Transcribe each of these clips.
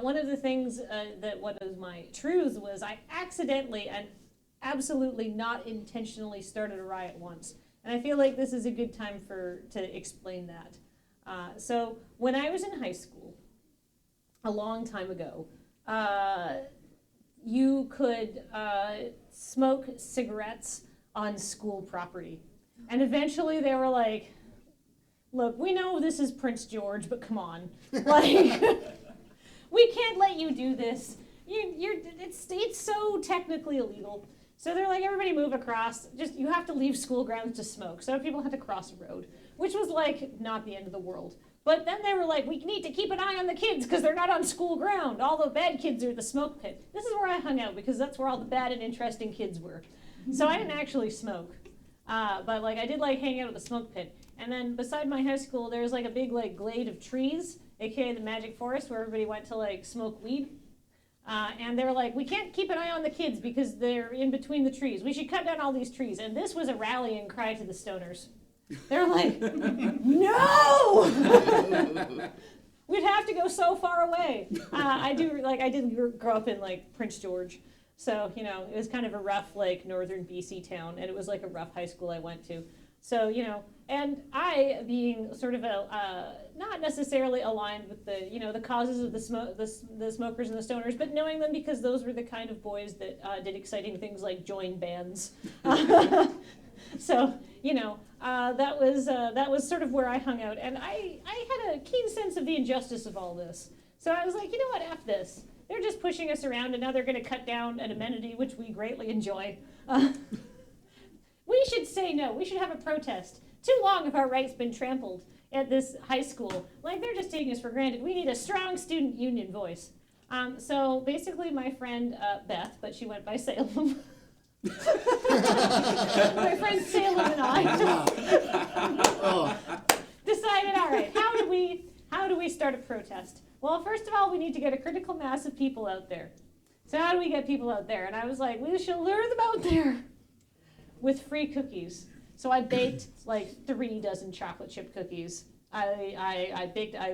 one of the things that one of my truths was I accidentally and absolutely not intentionally started a riot once. And I feel like this is a good time to explain that. So when I was in high school, a long time ago, you could smoke cigarettes on school property. And eventually they were like, look, we know this is Prince George, but come on. Like, we can't let you do this. It's so technically illegal. So they're like, everybody move across. Just, you have to leave school grounds to smoke. So people had to cross a road, which was like not the end of the world. But then they were like, we need to keep an eye on the kids because they're not on school ground. All the bad kids are at the smoke pit. This is where I hung out because that's where all the bad and interesting kids were. So I didn't actually smoke. But like I did like hang out at the smoke pit. And then beside my high school, there was like a big like glade of trees, aka the Magic Forest, where everybody went to like smoke weed. And they were like, we can't keep an eye on the kids because they're in between the trees. We should cut down all these trees. And this was a rallying cry to the stoners. They're like, no! We'd have to go so far away. I didn't grow up in like Prince George. So, you know, it was kind of a rough like northern BC town. And it was like a rough high school I went to. So, you know, and I, being sort of not necessarily aligned with the, you know, the causes of the smokers and the stoners, but knowing them because those were the kind of boys that did exciting things like join bands. So, you know, that was sort of where I hung out. And I had a keen sense of the injustice of all this. So I was like, you know what, F this. They're just pushing us around, and now they're going to cut down an amenity, which we greatly enjoy. We should say no. We should have a protest. Too long have our rights been trampled at this high school. Like, they're just taking us for granted. We need a strong student union voice. So basically my friend Beth, but she went by Salem. My friend Salem and I decided, all right, how do we start a protest? Well, first of all, we need to get a critical mass of people out there. So how do we get people out there? And I was like, we should lure them out there with free cookies. So I baked like 3 dozen chocolate chip cookies. I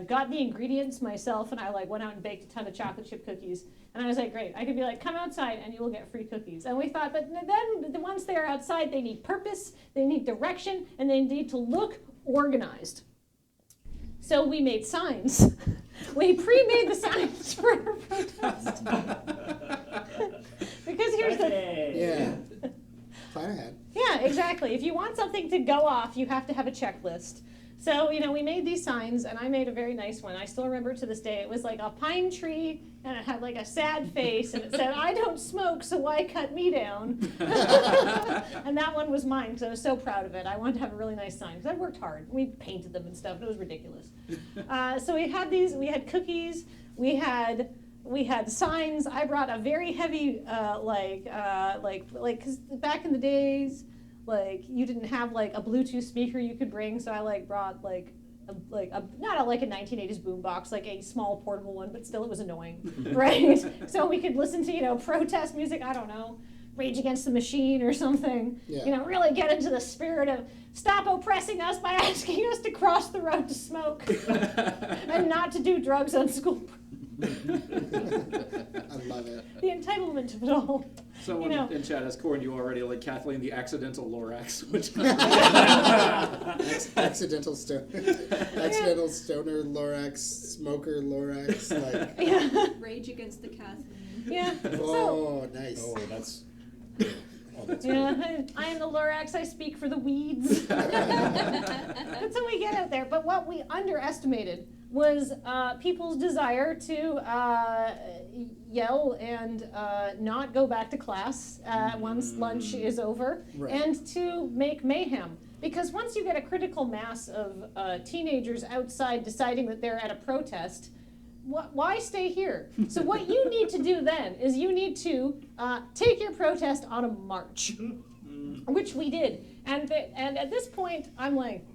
got the ingredients myself, and I like went out and baked a ton of chocolate chip cookies. And I was like, great, I could be like, come outside and you will get free cookies. And we thought, but then once they're outside, they need purpose, they need direction, and they need to look organized. So we made signs. We pre-made the signs for our protest. Because here's Yeah. Plan ahead. Yeah, exactly. If you want something to go off, you have to have a checklist. So, you know, we made these signs, and I made a very nice one. I still remember to this day. It was like a pine tree, and it had like a sad face, and it said, I don't smoke, so why cut me down? And that one was mine, because I was so proud of it. I wanted to have a really nice sign, because I worked hard. We painted them and stuff, and it was ridiculous. So we had these, we had cookies, we had signs. I brought a very heavy, because back in the days, like you didn't have like a Bluetooth speaker you could bring, so I like brought like not a 1980s boombox, like a small portable one, but still it was annoying, right? So we could listen to, you know, protest music. I don't know, Rage Against the Machine or something. Yeah. You know, really get into the spirit of stop oppressing us by asking us to cross the road to smoke and not to do drugs on school. I love it. The entitlement of it all. Someone in chat has coined you already, like Kathleen, the accidental Lorax, which accidental stoner Lorax, smoker Lorax, like Rage Against the Kathleen. Yeah. Oh, nice. Oh, that's. Yeah, I am the Lorax. I speak for the weeds. That's how we get out there. But what we underestimated was people's desire to yell and not go back to class once lunch is over, right, and to make mayhem. Because once you get a critical mass of teenagers outside deciding that they're at a protest, why stay here? So what you need to do then is you need to take your protest on a march, which we did. And at this point, I'm like,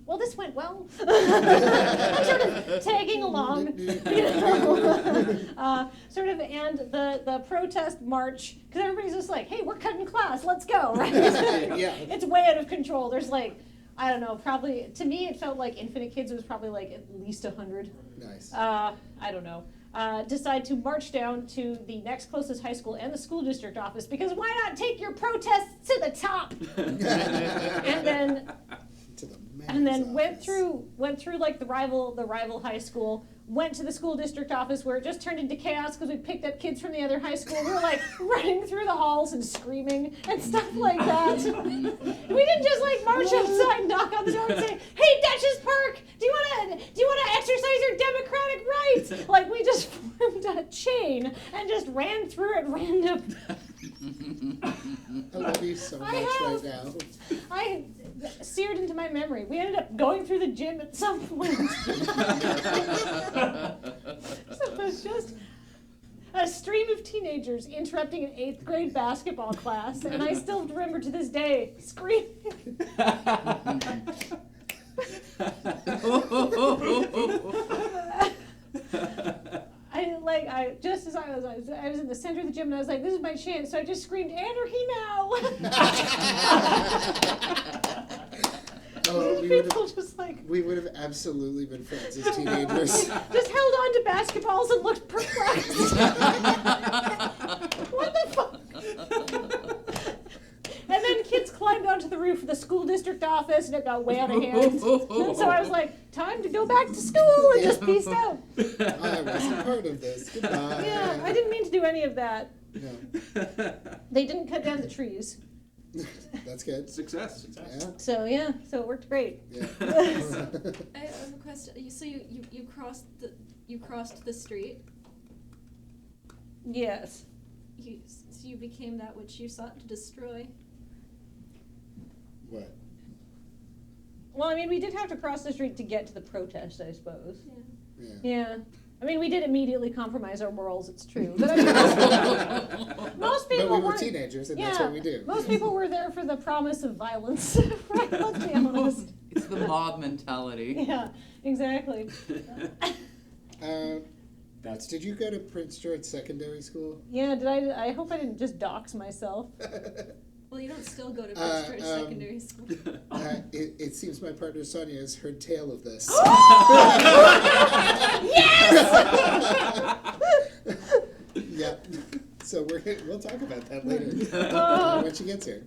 well, this went well. I'm sort of tagging along, you know, sort of, and the protest march, because everybody's just like, hey, we're cutting class, let's go, right? Yeah. It's way out of control. There's like, I don't know, probably, to me it felt like Infinite Kids was probably like at least 100. Nice. I don't know. decide to march down to the next closest high school and the school district office, because why not take your protests to the top? and then To the and then mayor's went through like the rival high school, went to the school district office where it just turned into chaos because we picked up kids from the other high school. We were like running through the halls and screaming and stuff like that. We didn't just like march outside, knock on the door and say, "Hey, Duchess Park, do you wanna exercise your democratic rights?" Like we just formed a chain and just ran through it random. I love you so much right now. I seared into my memory. We ended up going through the gym at some point. So it was just a stream of teenagers interrupting an 8th grade basketball class, and I still remember to this day screaming. I just as I was in the center of the gym, and I was like, "This is my chance!" So I just screamed, "Anarchy now!" Oh, People just like we would have absolutely been friends as teenagers. just held on to basketballs and looked perplexed. What the fuck? And then kids climbed onto the roof of the school district office, and it got way out of hand. And so I was like, "Time to go back to school," and just peaced out. I wasn't part of this. Goodbye. Yeah, I didn't mean to do any of that. No, They didn't cut down the trees. that's good. Success. Yeah. So yeah, so it worked great. Yeah. I have a question. So you crossed the street. Yes. So you became that which you sought to destroy. What? Well, I mean, we did have to cross the street to get to the protest, I suppose. Yeah. Yeah. Yeah. I mean, we did immediately compromise our morals, it's true. But I mean, most people But we were weren't- teenagers, and that's what we do. Most people were there for the promise of violence, right? Let's be honest. It's the mob mentality. Yeah, exactly. Did you go to Prince George Secondary School? Yeah, I hope I didn't just dox myself. Well, you don't still go to Prince George Secondary School. It seems my partner Sonia has heard tale of this. Yeah. So we'll talk about that later when she gets here.